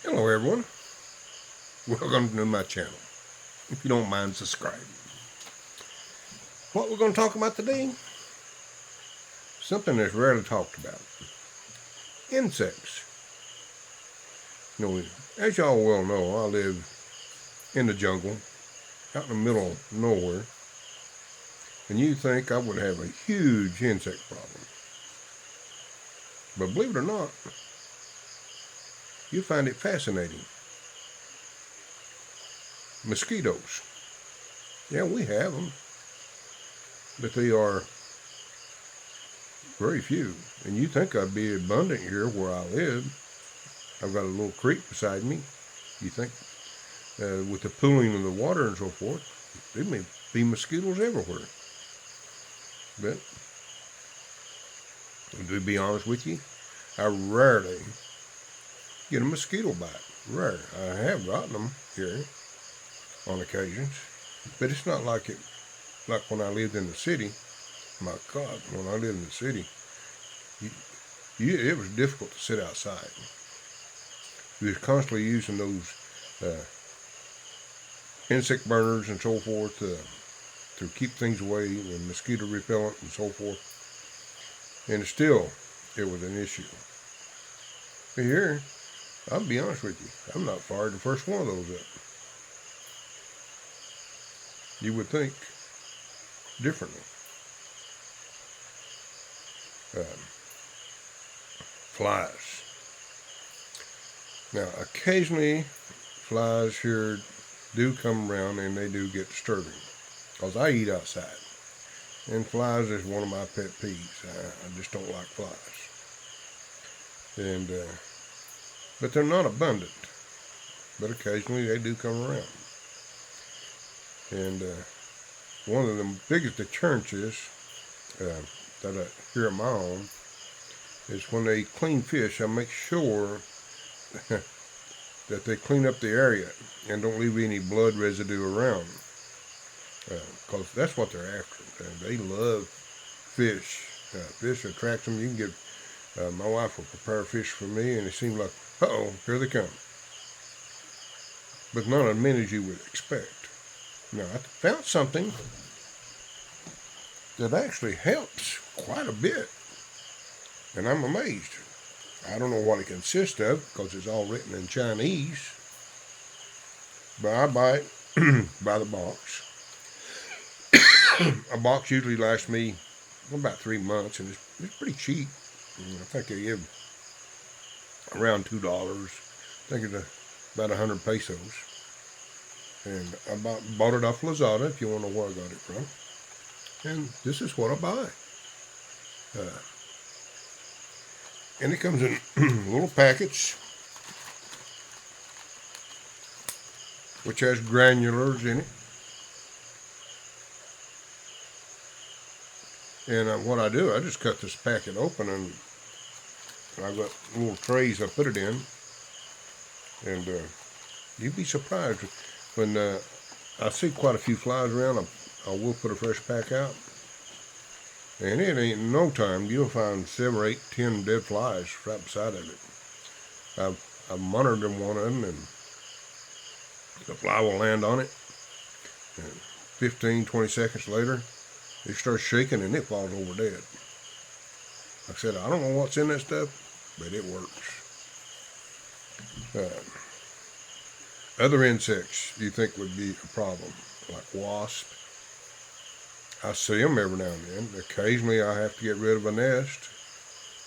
Hello everyone, welcome to my channel. If you don't mind subscribing. What we're going to talk about today, something that's rarely talked about. Insects. As y'all well know, I live in the jungle, out in the middle of nowhere, and you think I would have a huge insect problem. But believe it or not, you find it fascinating. Mosquitoes. Yeah, we have them, but they are very few. And you think I'd be abundant here where I live. I've got a little creek beside me. You think with the pooling of the water and so forth, there may be mosquitoes everywhere. But to be honest with you, I rarely get a mosquito bite. Rare. I have gotten them here on occasions, but it's not like when I lived in the city. My God, when I lived in the city, it was difficult to sit outside. We was constantly using those insect burners and so forth to keep things away, and mosquito repellent and so forth. And still, it was an issue. But here, I'll be honest with you, I've not fired the first one of those up. You would think differently. Flies. Now, occasionally, flies here do come around and they do get disturbing, because I eat outside. And flies is one of my pet peeves. I just don't like flies. And but they're not abundant. But occasionally they do come around. And one of the biggest deterrents that I hear of my own is when they clean fish, I make sure that they clean up the area and don't leave any blood residue around. Because that's what they're after. They love fish. Fish attracts them. You can get, my wife will prepare fish for me, and it seems like, uh-oh, here they come. But not as many as you would expect. Now, I found something that actually helps quite a bit, and I'm amazed. I don't know what it consists of, because it's all written in Chinese, but I buy it by the box. A box usually lasts me about 3 months, and it's pretty cheap. I think they give around $2. I think it's about 100 pesos. And I bought it off Lazada, if you want to know where I got it from. And this is what I buy. And it comes in little packets, which has granulars in it. And what I do, I just cut this packet open, and I've got little trays I put it in. And you'd be surprised when I see quite a few flies around. I will put a fresh pack out, and it ain't in no time you'll find 7 or 8, 10 dead flies right beside of it. I've monitored one of them, and the fly will land on it, and 15, 20 seconds later, it starts shaking and it falls over dead. Like I said, I don't know what's in that stuff, but it works. Other insects you think would be a problem, like wasps. I see them every now and then. Occasionally I have to get rid of a nest,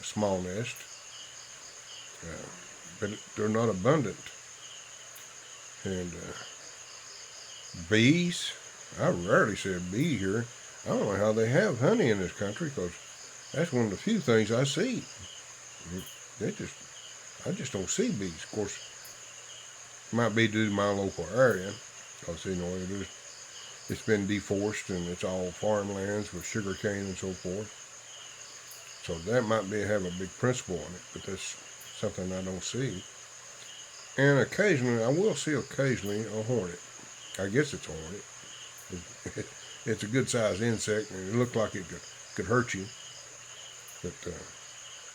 a small nest, but they're not abundant. And bees, I rarely see a bee here. I don't know how they have honey in this country, because that's one of the few things I see. I just don't see bees. Of course, it might be due to my local area, because it's been deforested and it's all farmlands with sugar cane and so forth. So that might have a big principle on it, but that's something I don't see. And occasionally, I will see occasionally a hornet. I guess it's a hornet. It's a good sized insect, and it looked like it could hurt you. But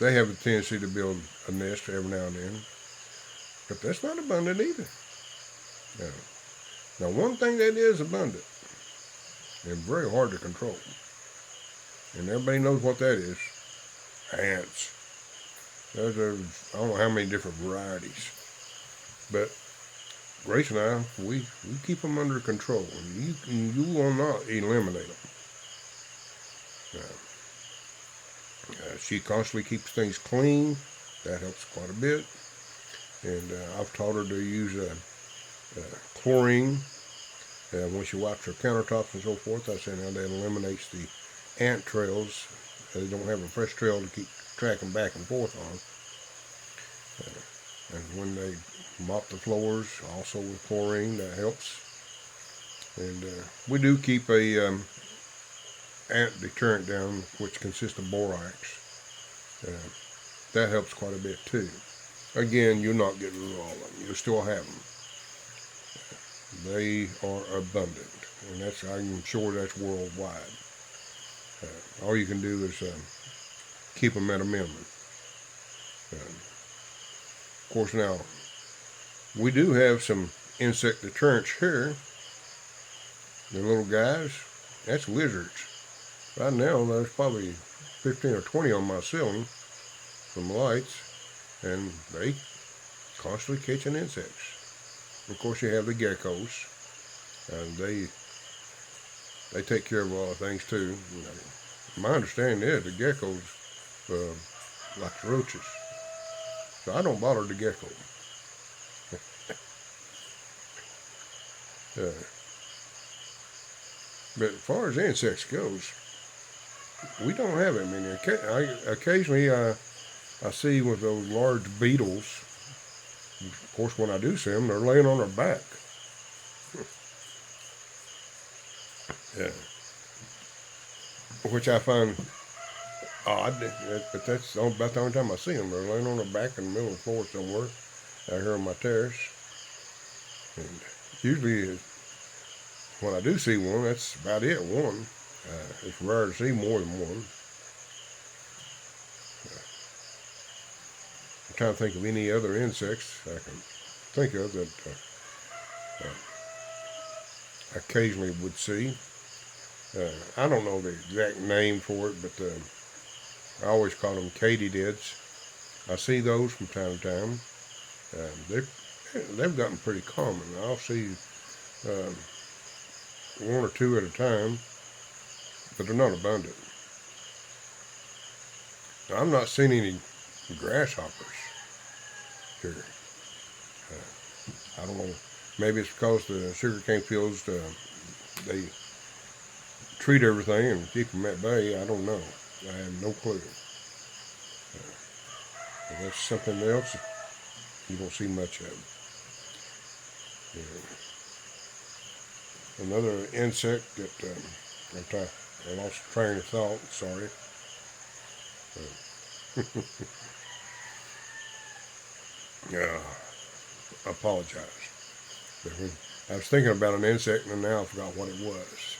they have a tendency to build a nest every now and then. but that's not abundant either. Now, one thing that is abundant and very hard to control, and everybody knows what that is, ants. There's I don't know how many different varieties, but Grace and I, we keep them under control, and you will not eliminate them. She constantly keeps things clean. That helps quite a bit. And I've taught her to use chlorine when she wipes her countertops and so forth. I said now that eliminates the ant trails. They don't have a fresh trail to keep tracking back and forth on. And when they mop the floors, also with chlorine, that helps. And we do keep a ant deterrent down, which consists of borax. That helps quite a bit too. Again, you'll not get rid of all of them. You'll still have them. They are abundant, and I'm sure that's worldwide. All you can do is keep them at a minimum. Of course, now we do have some insect deterrents here. The little guys, that's lizards. Right now, there's probably 15 or 20 on my ceiling from lights, and they constantly catching insects. Of course, you have the geckos, and they take care of a lot of things too. My understanding is the geckos like the roaches, so I don't bother the gecko. But as far as insects goes, we don't have it. I mean, occasionally I see with those large beetles. Of course, when I do see them, they're laying on their back. Yeah. Which I find odd, but that's about the only time I see them. They're laying on their back in the middle of the floor somewhere out here on my terrace. And usually, when I do see one, that's about it, one. It's rare to see more than one. I'm trying to think of any other insects I can think of that I occasionally would see. I don't know the exact name for it, but I always call them katydids. I see those from time to time. They've gotten pretty common. I'll see one or two at a time, but they're not abundant. Now, I'm not seeing any grasshoppers here. I don't know. Maybe it's because the sugarcane fields they treat everything and keep them at bay. I don't know. I have no clue. If that's something else you don't see much of. Another insect that I lost train of thought. Sorry. I apologize. I was thinking about an insect and now I forgot what it was.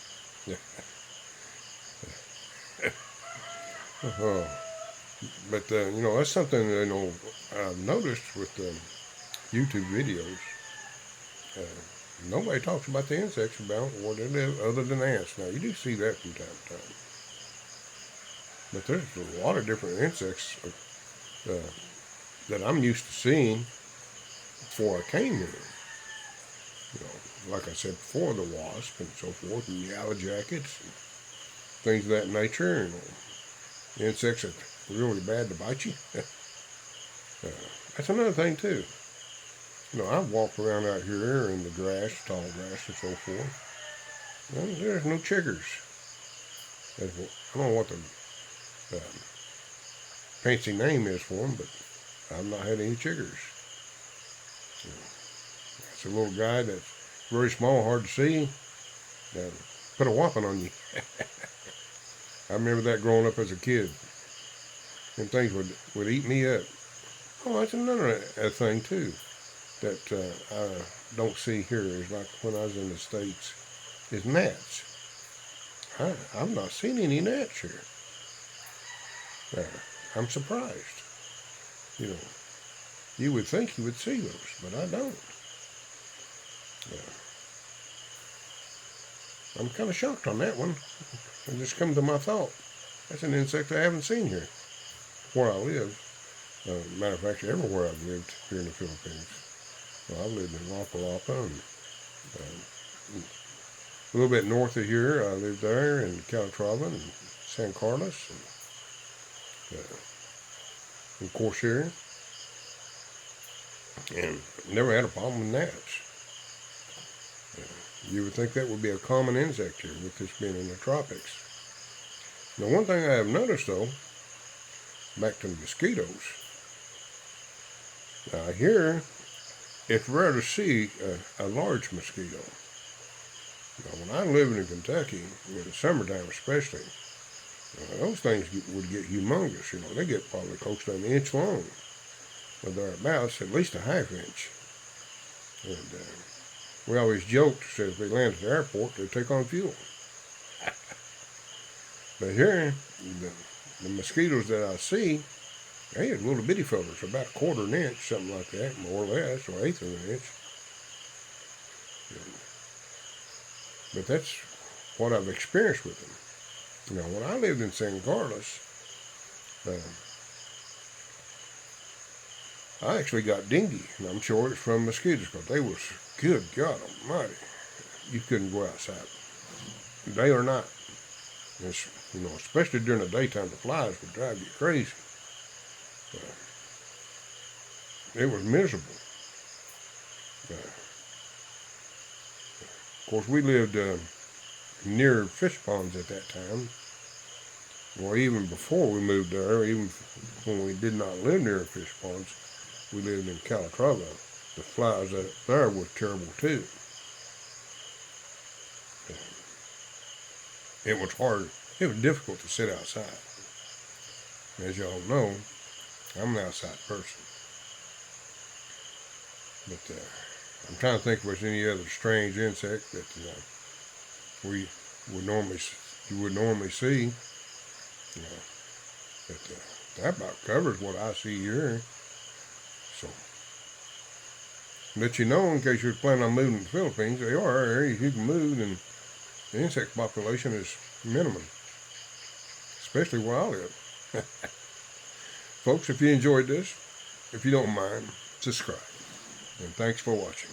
But that's something I've noticed with YouTube videos. Nobody talks about the insects about where they live other than ants. Now you do see that from time to time, but there's a lot of different insects that I'm used to seeing before I came here. Like I said before, the wasp and so forth, and the yellow jackets, and things of that nature. Insects that are really bad to bite you. That's another thing too. I've walked around out here in the grass, tall grass and so forth. And there's no chiggers. I don't know what the fancy name is for them, but I've not had any chiggers. It's a little guy that's very small, hard to see. Put a whopping on you. I remember that growing up as a kid. And things would eat me up. Oh, that's another thing too that I don't see here is like when I was in the States, is gnats. I've not seen any gnats here. I'm surprised. You would think you would see those, but I don't. I'm kind of shocked on that one. It just come to my thought. That's an insect I haven't seen here where I live. Matter of fact, everywhere I've lived here in the Philippines. Well, I've lived in Lapa and a little bit north of here. I lived there in Calatrava and San Carlos and Corsair, and never had a problem with gnats. You would think that would be a common insect here with this being in the tropics. Now, one thing I have noticed though, back to the mosquitoes. Now here, it's rare to see a large mosquito. Now, when I lived in Kentucky, in the summertime especially, those things would get humongous. They get probably close to an inch long, but thereabouts, at least a half inch. And we always joked, said if they land at the airport, they take on fuel. But here, the mosquitoes that I see, they are little bitty fellas, about a quarter an inch, something like that, more or less, or eighth of an inch. But that's what I've experienced with them. When I lived in San Carlos, I actually got dengue, and I'm sure it's from mosquitoes, because they was, good God almighty, you couldn't go outside, day or night. It's, especially during the daytime, the flies would drive you crazy. It was miserable. Of course, we lived near fish ponds at that time. Well, even before we moved there, even when we did not live near fish ponds, we lived in Calatrava. The flies up there were terrible too. It was hard. It was difficult to sit outside. As y'all know, I'm an outside person. But I'm trying to think if there's any other strange insect that we would normally see. But that about covers what I see here. So, let you know, in case you're planning on moving to the Philippines, they are areas you can move, and the insect population is minimum, especially where I live. Folks, if you enjoyed this, if you don't mind, subscribe. And thanks for watching.